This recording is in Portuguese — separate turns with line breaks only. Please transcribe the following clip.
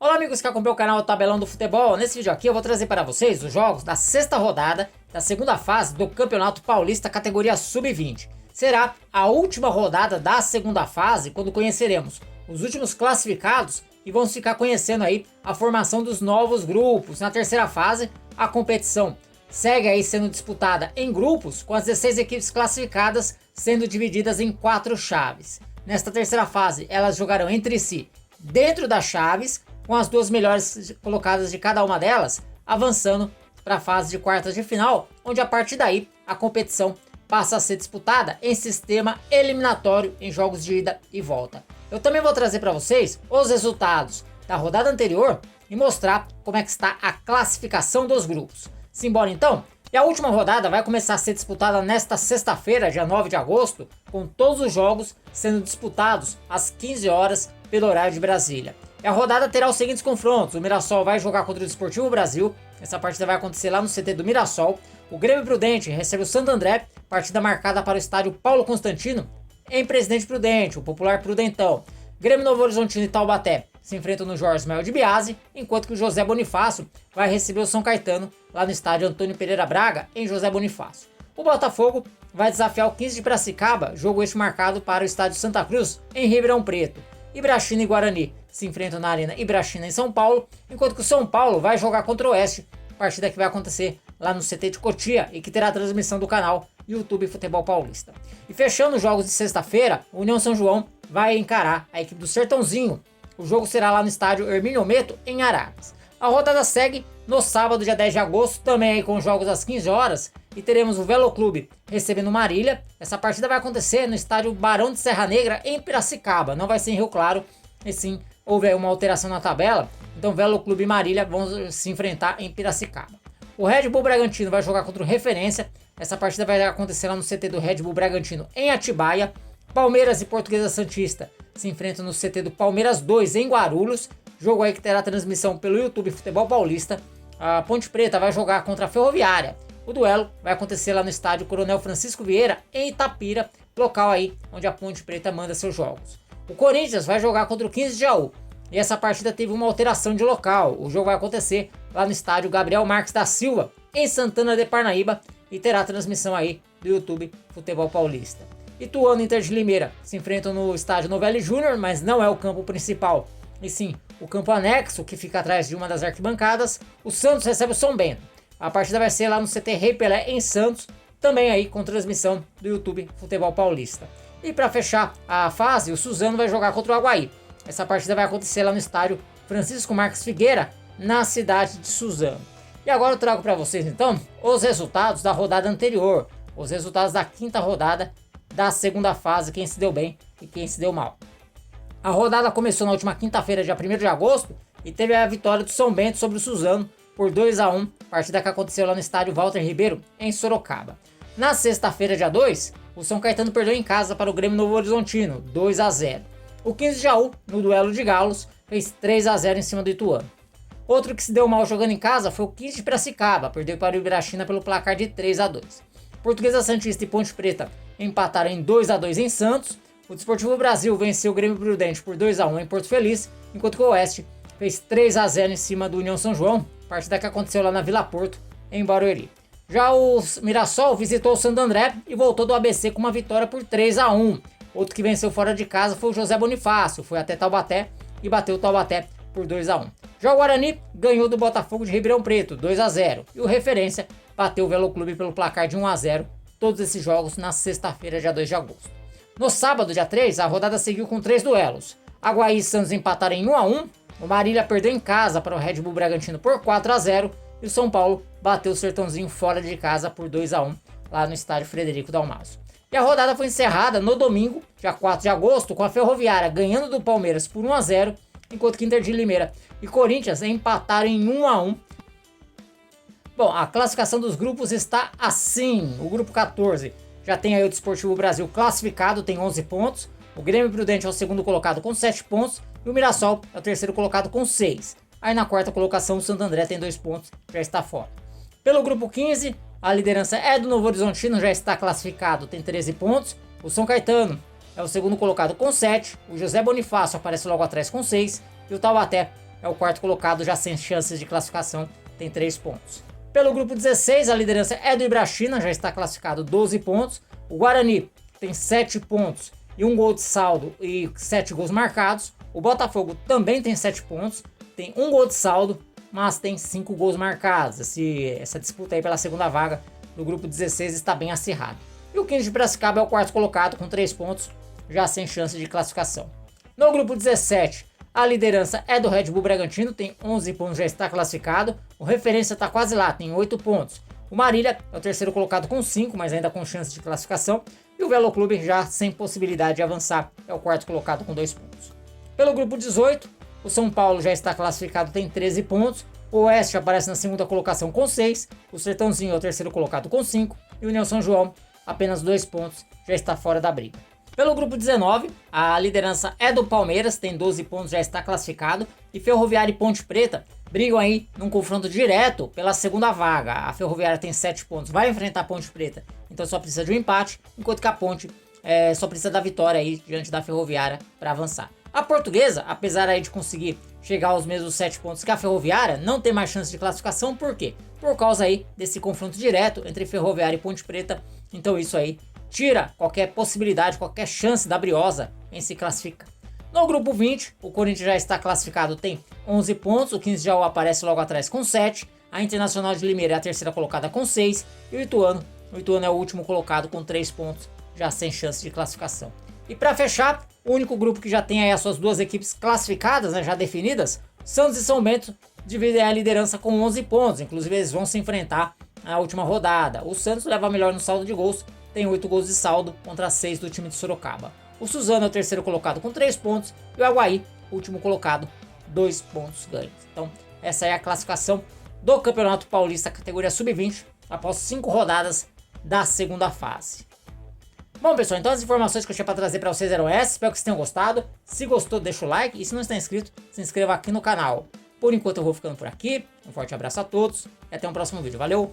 Olá amigos que acompanham o canal Tabelão do Futebol. Nesse vídeo aqui eu vou trazer para vocês os jogos da sexta rodada da segunda fase do Campeonato Paulista categoria Sub-20. Será a última rodada da segunda fase, quando conheceremos os últimos classificados e vamos ficar conhecendo aí a formação dos novos grupos. Na terceira fase, a competição segue aí sendo disputada em grupos, com as 16 equipes classificadas sendo divididas em 4 chaves. Nesta terceira fase, elas jogarão entre si dentro das chaves, com as duas melhores colocadas de cada uma delas avançando para a fase de quartas de final, onde a partir daí a competição passa a ser disputada em sistema eliminatório em jogos de ida e volta. Eu também vou trazer para vocês os resultados da rodada anterior e mostrar como é que está a classificação dos grupos. Simbora então? E a última rodada vai começar a ser disputada nesta sexta-feira, dia 9 de agosto, com todos os jogos sendo disputados às 15 horas pelo horário de Brasília. E a rodada terá os seguintes confrontos: o Mirassol vai jogar contra o Desportivo Brasil, essa partida vai acontecer lá no CT do Mirassol. O Grêmio Prudente recebe o Santo André, partida marcada para o estádio Paulo Constantino, em Presidente Prudente, o popular Prudentão. Grêmio Novo Horizontino e Taubaté se enfrentam no Jorge Ismael de Biase, enquanto que o José Bonifácio vai receber o São Caetano lá no estádio Antônio Pereira Braga, em José Bonifácio. O Botafogo vai desafiar o 15 de Piracicaba, jogo este marcado para o estádio Santa Cruz, em Ribeirão Preto. Ibrachina e Guarani se enfrentam na Arena Ibrachina em São Paulo, enquanto que o São Paulo vai jogar contra o Oeste, partida que vai acontecer lá no CT de Cotia e que terá transmissão do canal YouTube Futebol Paulista. E fechando os jogos de sexta-feira, o União São João vai encarar a equipe do Sertãozinho. O jogo será lá no estádio Hermínio Meto, em Araras. A rodada segue no sábado, dia 10 de agosto, também aí com jogos às 15 horas, e teremos o Velo Clube recebendo Marília. Essa partida vai acontecer no estádio Barão de Serra Negra, em Piracicaba, não vai ser em Rio Claro, e sim, houve aí uma alteração na tabela, então Velo Clube e Marília vão se enfrentar em Piracicaba. O Red Bull Bragantino vai jogar contra o Referência, essa partida vai acontecer lá no CT do Red Bull Bragantino, em Atibaia. Palmeiras e Portuguesa Santista se enfrentam no CT do Palmeiras 2, em Guarulhos, jogo aí que terá transmissão pelo YouTube Futebol Paulista. A Ponte Preta vai jogar contra a Ferroviária. O duelo vai acontecer lá no estádio Coronel Francisco Vieira, em Itapira, local aí onde a Ponte Preta manda seus jogos. O Corinthians vai jogar contra o 15 de Jaú, e essa partida teve uma alteração de local. O jogo vai acontecer lá no estádio Gabriel Marques da Silva, em Santana de Parnaíba, e terá transmissão aí do YouTube Futebol Paulista. Ituano e Inter de Limeira se enfrentam no estádio Novelli Júnior, mas não é o campo principal, e sim o campo anexo, que fica atrás de uma das arquibancadas. O Santos recebe o São Bento. A partida vai ser lá no CT Rei Pelé, em Santos, também aí com transmissão do YouTube Futebol Paulista. E para fechar a fase, o Suzano vai jogar contra o Aguaí. Essa partida vai acontecer lá no estádio Francisco Marques Figueira, na cidade de Suzano. E agora eu trago para vocês então os resultados da rodada anterior, os resultados da quinta rodada da segunda fase, quem se deu bem e quem se deu mal. A rodada começou na última quinta-feira, dia 1º de agosto, e teve a vitória do São Bento sobre o Suzano por 2-1, partida que aconteceu lá no estádio Walter Ribeiro, em Sorocaba. Na sexta-feira, dia 2, o São Caetano perdeu em casa para o Grêmio Novo Horizontino, 2-0. O 15 de Jaú, no duelo de galos, fez 3-0 em cima do Ituano. Outro que se deu mal jogando em casa foi o 15 de Piracicaba, perdeu para o Ibrachina pelo placar de 3-2. Portuguesa Santista e Ponte Preta empataram em 2-2 em Santos. O Desportivo Brasil venceu o Grêmio Prudente por 2-1 em Porto Feliz, enquanto que o Oeste fez 3-0 em cima do União São João, partida que aconteceu lá na Vila Porto, em Barueri. Já o Mirassol visitou o Santo André e voltou do ABC com uma vitória por 3-1. Outro que venceu fora de casa foi o José Bonifácio, foi até Taubaté e bateu o Taubaté por 2-1. Já o Guarani ganhou do Botafogo de Ribeirão Preto, 2-0. E o Referência bateu o Velo Clube pelo placar de 1-0. Todos esses jogos na sexta-feira, dia 2 de agosto. No sábado, dia 3, a rodada seguiu com 3 duelos. Aguaí e Santos empataram em 1-1. O Marília perdeu em casa para o Red Bull Bragantino por 4-0. E o São Paulo bateu o Sertãozinho fora de casa por 2-1, lá no estádio Frederico Dalmaso. E a rodada foi encerrada no domingo, dia 4 de agosto, com a Ferroviária ganhando do Palmeiras por 1-0, enquanto que Inter de Limeira e Corinthians empataram em 1-1. Bom, a classificação dos grupos está assim. O grupo 14 já tem aí o Desportivo Brasil classificado, tem 11 pontos. O Grêmio Prudente é o segundo colocado com 7 pontos. E o Mirassol é o terceiro colocado com 6. Aí na quarta colocação o Santo André tem 2 pontos, já está fora. Pelo grupo 15, a liderança é do Novo Horizontino, já está classificado, tem 13 pontos. O São Caetano é o segundo colocado com 7. O José Bonifácio aparece logo atrás com 6. E o Taubaté é o quarto colocado, já sem chances de classificação, tem 3 pontos. Pelo grupo 16, a liderança é do Ibrachina, já está classificado 12 pontos. O Guarani tem 7 pontos e 1 gol de saldo e 7 gols marcados. O Botafogo também tem 7 pontos, tem 1 gol de saldo, mas tem 5 gols marcados. Essa disputa aí pela segunda vaga do grupo 16 está bem acirrada. E o 15 de Piracicaba é o quarto colocado com 3 pontos, já sem chance de classificação. No grupo 17, a liderança é do Red Bull Bragantino, tem 11 pontos, já está classificado. O Referência está quase lá, tem 8 pontos. O Marília é o terceiro colocado com 5, mas ainda com chance de classificação. E o Velo Clube já sem possibilidade de avançar, é o quarto colocado com 2 pontos. Pelo grupo 18, o São Paulo já está classificado, tem 13 pontos. O Oeste aparece na segunda colocação com 6. O Sertãozinho é o terceiro colocado com 5. E o União São João, apenas 2 pontos, já está fora da briga. Pelo grupo 19, a liderança é do Palmeiras, tem 12 pontos, já está classificado. E Ferroviária e Ponte Preta brigam aí num confronto direto pela segunda vaga. A Ferroviária tem 7 pontos, vai enfrentar a Ponte Preta, então só precisa de um empate, enquanto que a Ponte só precisa da vitória aí diante da Ferroviária para avançar. A Portuguesa, apesar aí de conseguir chegar aos mesmos 7 pontos que a Ferroviária, não tem mais chance de classificação. Por quê? Por causa aí desse confronto direto entre Ferroviária e Ponte Preta. Então isso aí tira qualquer possibilidade, qualquer chance da Briosa em se classificar. No grupo 20, o Corinthians já está classificado, tem 11 pontos. O 15 já aparece logo atrás com 7. A Internacional de Limeira é a terceira colocada com 6. E o Ituano é o último colocado com 3 pontos, já sem chance de classificação. E para fechar, o único grupo que já tem aí as suas duas equipes classificadas, né, já definidas, Santos e São Bento dividem a liderança com 11 pontos. Inclusive eles vão se enfrentar na última rodada. O Santos leva melhor no saldo de gols, tem 8 gols de saldo contra 6 do time de Sorocaba. O Suzano é o terceiro colocado com 3 pontos e o Aguaí, último colocado, 2 pontos ganhos. Então essa é a classificação do Campeonato Paulista categoria Sub-20 após 5 rodadas da segunda fase. Bom, pessoal, então as informações que eu tinha para trazer para vocês eram essas. Espero que vocês tenham gostado. Se gostou, deixa o like. E se não está inscrito, se inscreva aqui no canal. Por enquanto eu vou ficando por aqui. Um forte abraço a todos e até um próximo vídeo. Valeu!